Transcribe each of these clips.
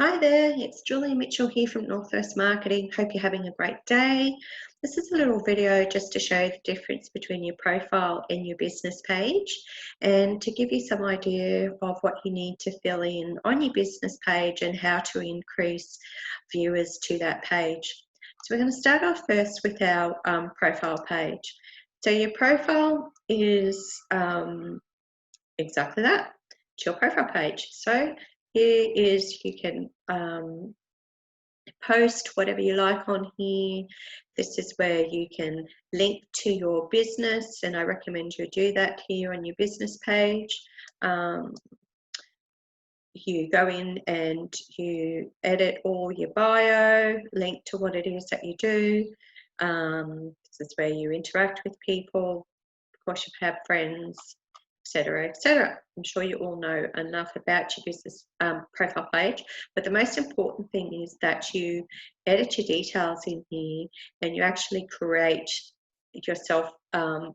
Hi there, it's Julie Mitchell here from Northwest Marketing. Hope you're having a great day. This is a little video just to show the difference between your profile and your business page and to give you some idea of what you need to fill in on your business page and how to increase viewers to that page. So we're going to start off first with our profile page. So your profile is exactly that. It's your profile page. So here is, you can post whatever you like on here. This is where you can link to your business, and I recommend you do that here on your business page. You go in and you edit all your bio, link to what it is that you do. This is where you interact with people. Of course, you have friends, etc., etc. I'm sure you all know enough about your business profile page, but the most important thing is that you edit your details in here and you actually create yourself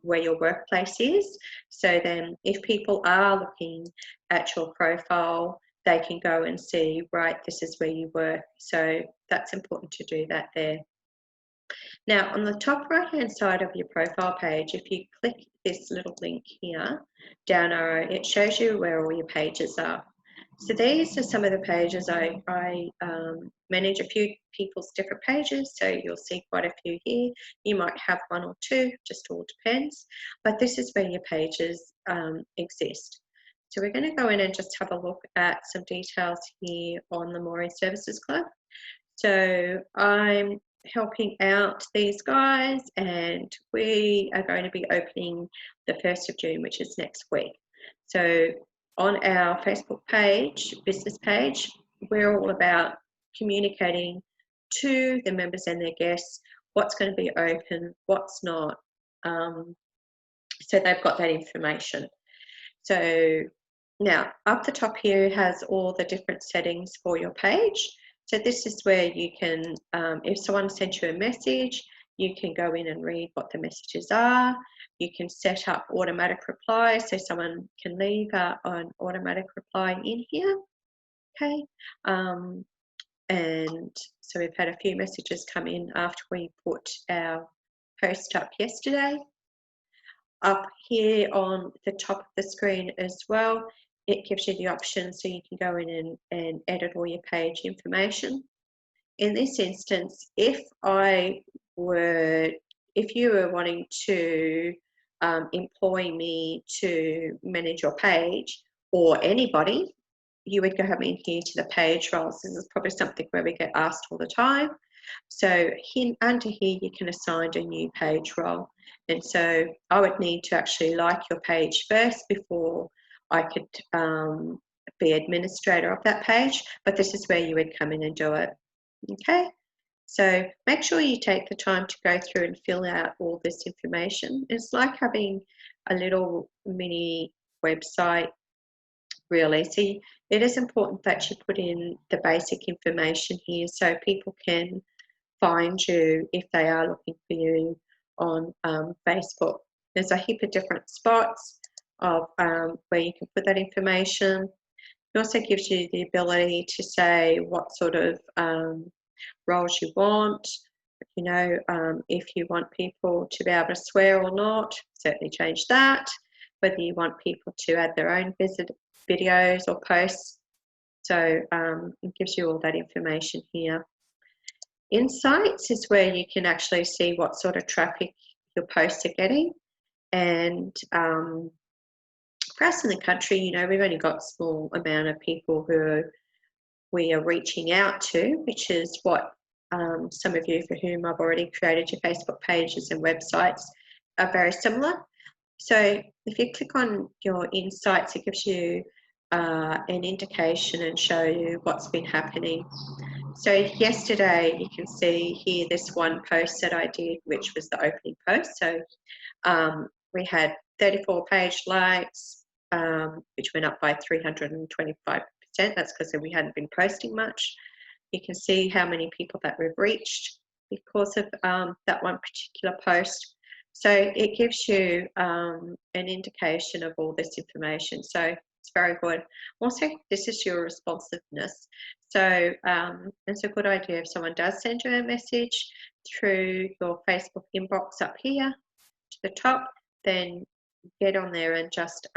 where your workplace is. So then if people are looking at your profile, they can go and see, right, this is where you work. So that's important to do that there. Now, on the top right-hand side of your profile page, if you click this little link here, down arrow, it shows you where all your pages are. So these are some of the pages. I manage a few people's different pages, so you'll see quite a few here. You might have one or two, just all depends. But this is where your pages exist. So we're going to go in and just have a look at some details here on the Maury Services Club. So I'm helping out these guys, and we are going to be opening the 1st of June, which is next week. So on our Facebook page, business page, we're all about communicating to the members and their guests what's going to be open, what's not, so they've got that information. So now up the top here has all the different settings for your page. So this is where you can, if someone sent you a message, you can go in and read what the messages are. You can set up automatic reply, so someone can leave an automatic reply in here. Okay, and so we've had a few messages come in after we put our post up yesterday. Up here on the top of the screen as well, it gives you the option so you can go in and edit all your page information. In this instance, if you were wanting to employ me to manage your page, or anybody, you would go in here to the page roles. This is probably something where we get asked all the time. So under here, you can assign a new page role. And so I would need to actually like your page first before I could be administrator of that page, but this is where you would come in and do it. Okay, so make sure you take the time to go through and fill out all this information. It's like having a little mini website, really. So it is important that you put in the basic information here so people can find you if they are looking for you on Facebook. There's a heap of different spots of where you can put that information. It also gives you the ability to say what sort of roles you want. You know, if you want people to be able to swear or not, certainly change that. Whether you want people to add their own videos or posts. So it gives you all that information here. Insights is where you can actually see what sort of traffic your posts are getting. And for us in the country, you know, we've only got a small amount of people who we are reaching out to, which is what some of you for whom I've already created your Facebook pages and websites are very similar. So if you click on your insights, it gives you an indication and show you what's been happening. So yesterday, you can see here this one post that I did, which was the opening post. So we had 34 page likes, which went up by 325%. That's because we hadn't been posting much. You can see how many people that we've reached because of that one particular post. So it gives you an indication of all this information. So It's very good. Also, this is your responsiveness. So it's a good idea if someone does send you a message through your Facebook inbox up here to the top, then get on there and just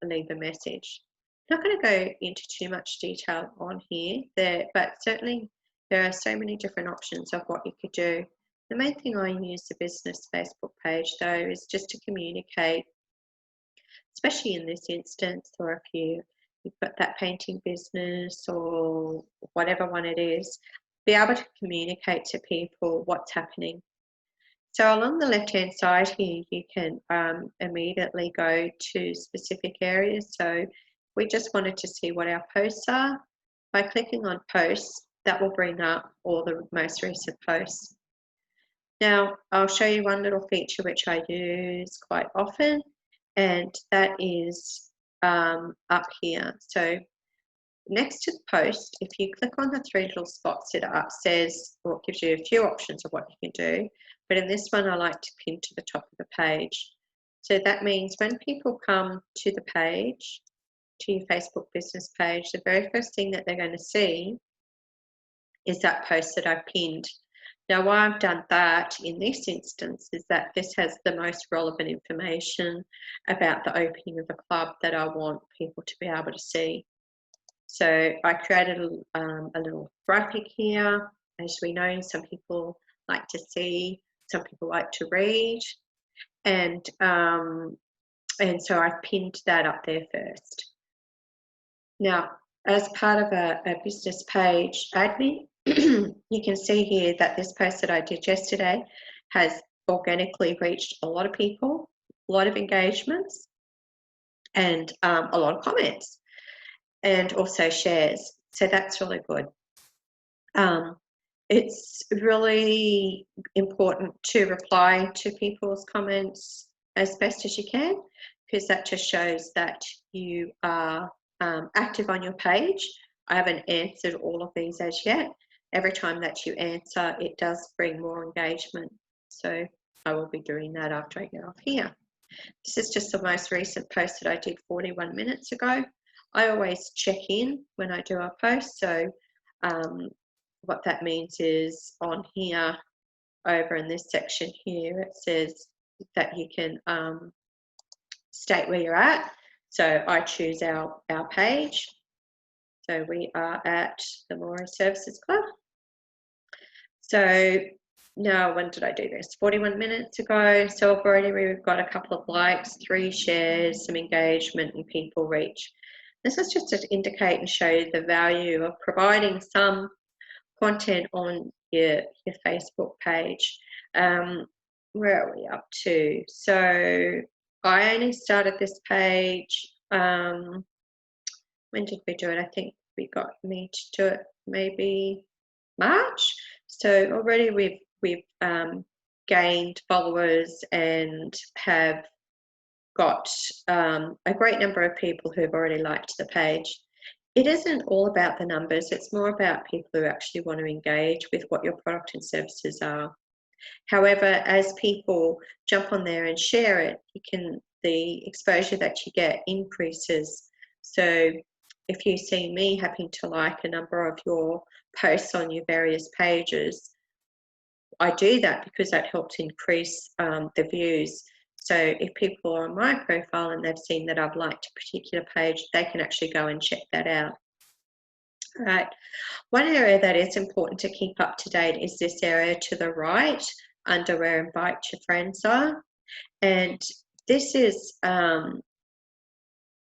leave a message. I'm not going to go into too much detail on here, but certainly there are so many different options of what you could do. The main thing I use the business Facebook page though is just to communicate, especially in this instance, or if you've got that painting business or whatever one it is, be able to communicate to people what's happening. So along the left-hand side here, you can immediately go to specific areas. So we just wanted to see what our posts are. By clicking on posts, that will bring up all the most recent posts. Now, I'll show you one little feature which I use quite often, and that is up here. So next to the post, if you click on the three little spots, it says, or it gives you a few options of what you can do. But in this one, I like to pin to the top of the page. So that means when people come to the page, to your Facebook business page, the very first thing that they're going to see is that post that I've pinned. Now, why I've done that in this instance is that this has the most relevant information about the opening of the club that I want people to be able to see. So I created a little graphic here. As we know, some people like to see, some people like to read, and so I've pinned that up there first. Now, as part of a business page admin, you can see here that this post that I did yesterday has organically reached a lot of people, a lot of engagements, and a lot of comments, and also shares. So that's really good. It's really important to reply to people's comments as best as you can, because that just shows that you are active on your page. I haven't answered all of these as yet. Every time that you answer, it does bring more engagement. So I will be doing that after I get off here. This is just the most recent post that I did 41 minutes ago. I always check in when I do a post. So what that means is on here, over in this section here, it says that you can state where you're at. So I choose our page. So we are at the Moira Services Club. So now, when did I do this? 41 minutes ago. So we've got a couple of likes, 3 shares, some engagement, and people reach. This is just to indicate and show you the value of providing some content on your Facebook page. Where are we up to? So I only started this page, when did we do it? I think we got me to do it maybe March. So already we've gained followers and have got a great number of people who've already liked the page. It isn't all about the numbers, it's more about people who actually want to engage with what your product and services are. However, as people jump on there and share it, the exposure that you get increases. So if you see me having to like a number of your posts on your various pages, I do that because that helps increase the views. So if people are on my profile and they've seen that I've liked a particular page, they can actually go and check that out. All right. One area that is important to keep up to date is this area to the right under where invite your friends are. And this is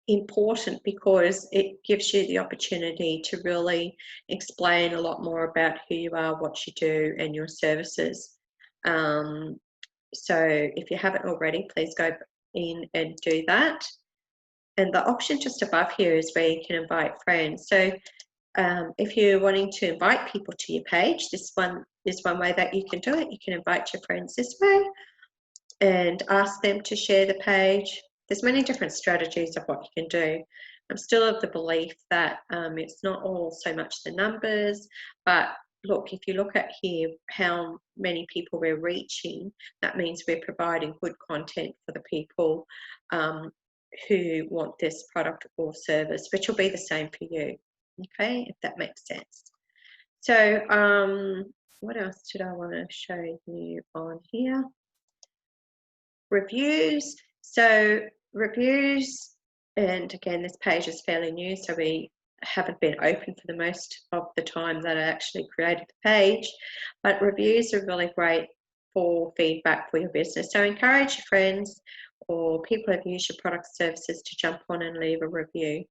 important because it gives you the opportunity to really explain a lot more about who you are, what you do, and your services. So if you haven't already, please go in and do that. And the option just above here is where you can invite friends. So if you're wanting to invite people to your page, this one is one way that you can do it. You can invite your friends this way and ask them to share the page. There's many different strategies of what you can do. I'm still of the belief that it's not all so much the numbers, but look, if you look at here how many people we're reaching, that means we're providing good content for the people who want this product or service, which will be the same for you. Okay, if that makes sense. So what else did I want to show you on here? Reviews. So reviews, and again, this page is fairly new, so we haven't been open for the most of the time that I actually created the page, but reviews are really great for feedback for your business. So encourage your friends or people who have used your products, services to jump on and leave a review.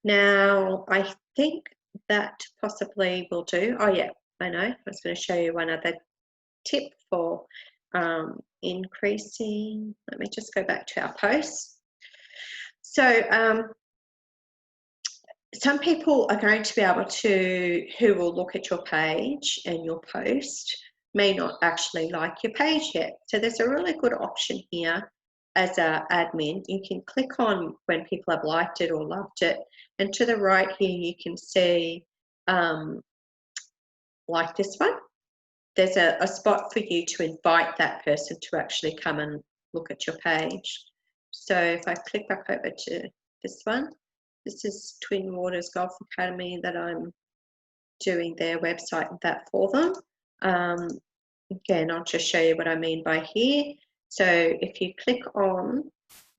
Now, I think that possibly will do. Oh yeah, I know. I was going to show you one other tip for increasing. Let me just go back to our posts. So some people are going to be able to, who will look at your page and your post, may not actually like your page yet. So there's a really good option here as an admin. You can click on when people have liked it or loved it, and to the right here you can see like this one. There's a spot for you to invite that person to actually come and look at your page. So if I click back over to this one, this is Twin Waters Golf Academy that I'm doing their website and that for them. Again, I'll just show you what I mean by here. So if you click on,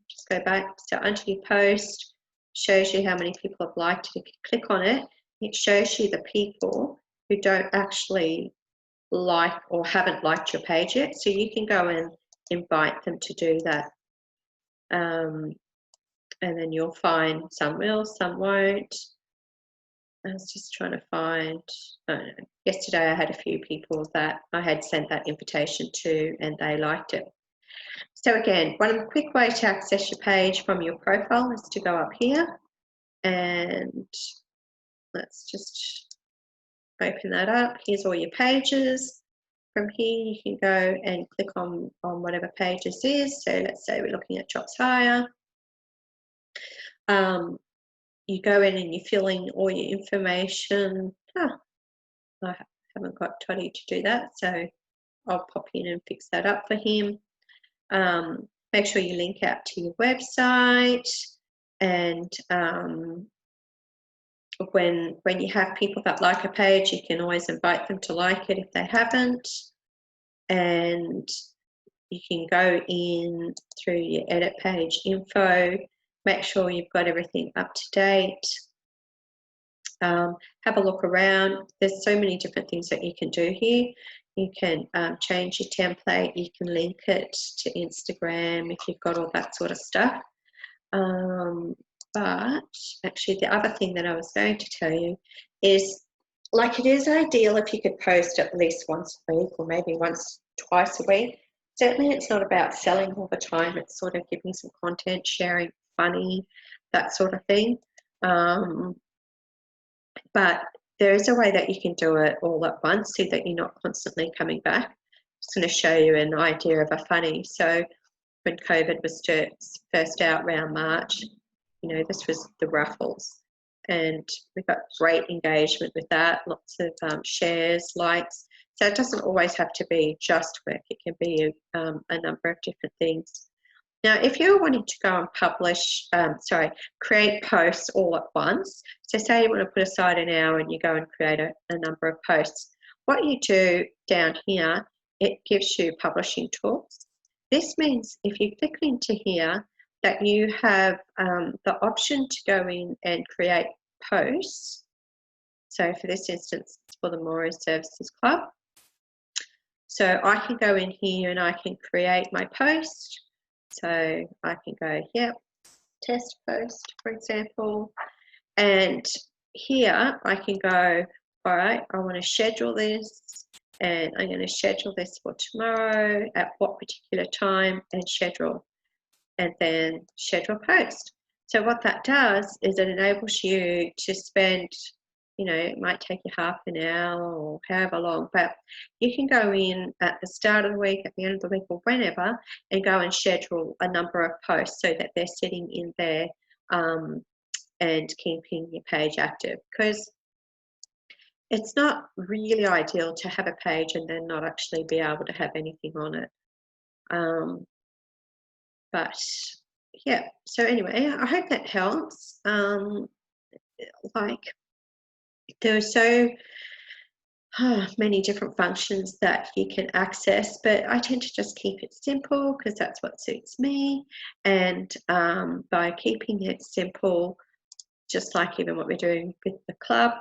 just go back, so under your post, shows you how many people have liked it. If you click on it, it shows you the people who don't actually like or haven't liked your page yet. So you can go and invite them to do that. And then you'll find some will, some won't. I was just trying to find, I don't know, yesterday I had a few people that I had sent that invitation to and they liked it. So again, one quick way to access your page from your profile is to go up here, and let's just open that up. Here's all your pages. From here you can go and click on whatever page this is. So let's say we're looking at Jobs Hire. You go in and you fill in all your information. I haven't got Toddy to do that, so I'll pop in and fix that up for him. Make sure you link out to your website, and when you have people that like a page, you can always invite them to like it if they haven't, and you can go in through your edit page info, make sure you've got everything up to date. Have a look around. There's so many different things that you can do here. You can change your template, you can link it to Instagram if you've got all that sort of stuff. But actually the other thing that I was going to tell you is, like, it is ideal if you could post at least once a week or maybe once, twice a week. Certainly it's not about selling all the time, it's sort of giving some content, sharing funny, that sort of thing. But there is a way that you can do it all at once so that you're not constantly coming back. I'm just going to show you an idea of a funny. So when COVID was first out around March, you know, this was the raffles, and we got great engagement with that, lots of shares, likes. So it doesn't always have to be just work, it can be a number of different things. Now, if you're wanting to go and publish, create posts all at once, so say you want to put aside an hour and you go and create a number of posts, what you do down here, it gives you publishing tools. This means if you click into here that you have the option to go in and create posts. So for this instance, it's for the Moira Services Club. So I can go in here and I can create my post. So I can go, yep, test post, for example, and here I can go, all right, I want to schedule this, and I'm going to schedule this for tomorrow at what particular time, and schedule, and then schedule post. So what that does is it enables you to spend, you know, it might take you half an hour or however long, but you can go in at the start of the week, at the end of the week, or whenever, and go and schedule a number of posts so that they're sitting in there and keeping your page active. Because it's not really ideal to have a page and then not actually be able to have anything on it. But yeah, so anyway, I hope that helps. Like, there are so many different functions that you can access, but I tend to just keep it simple because that's what suits me. And by keeping it simple, just like even what we're doing with the club,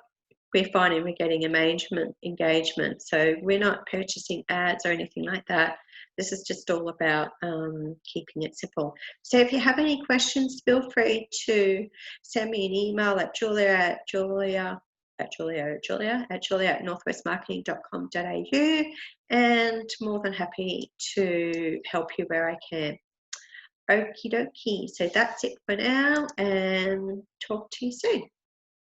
we're finding we're getting engagement. So we're not purchasing ads or anything like that. This is just all about keeping it simple. So if you have any questions, feel free to send me an email at julia@northwestmarketing.com.au, and more than happy to help you where I can. Okie dokie. So that's it for now, and talk to you soon.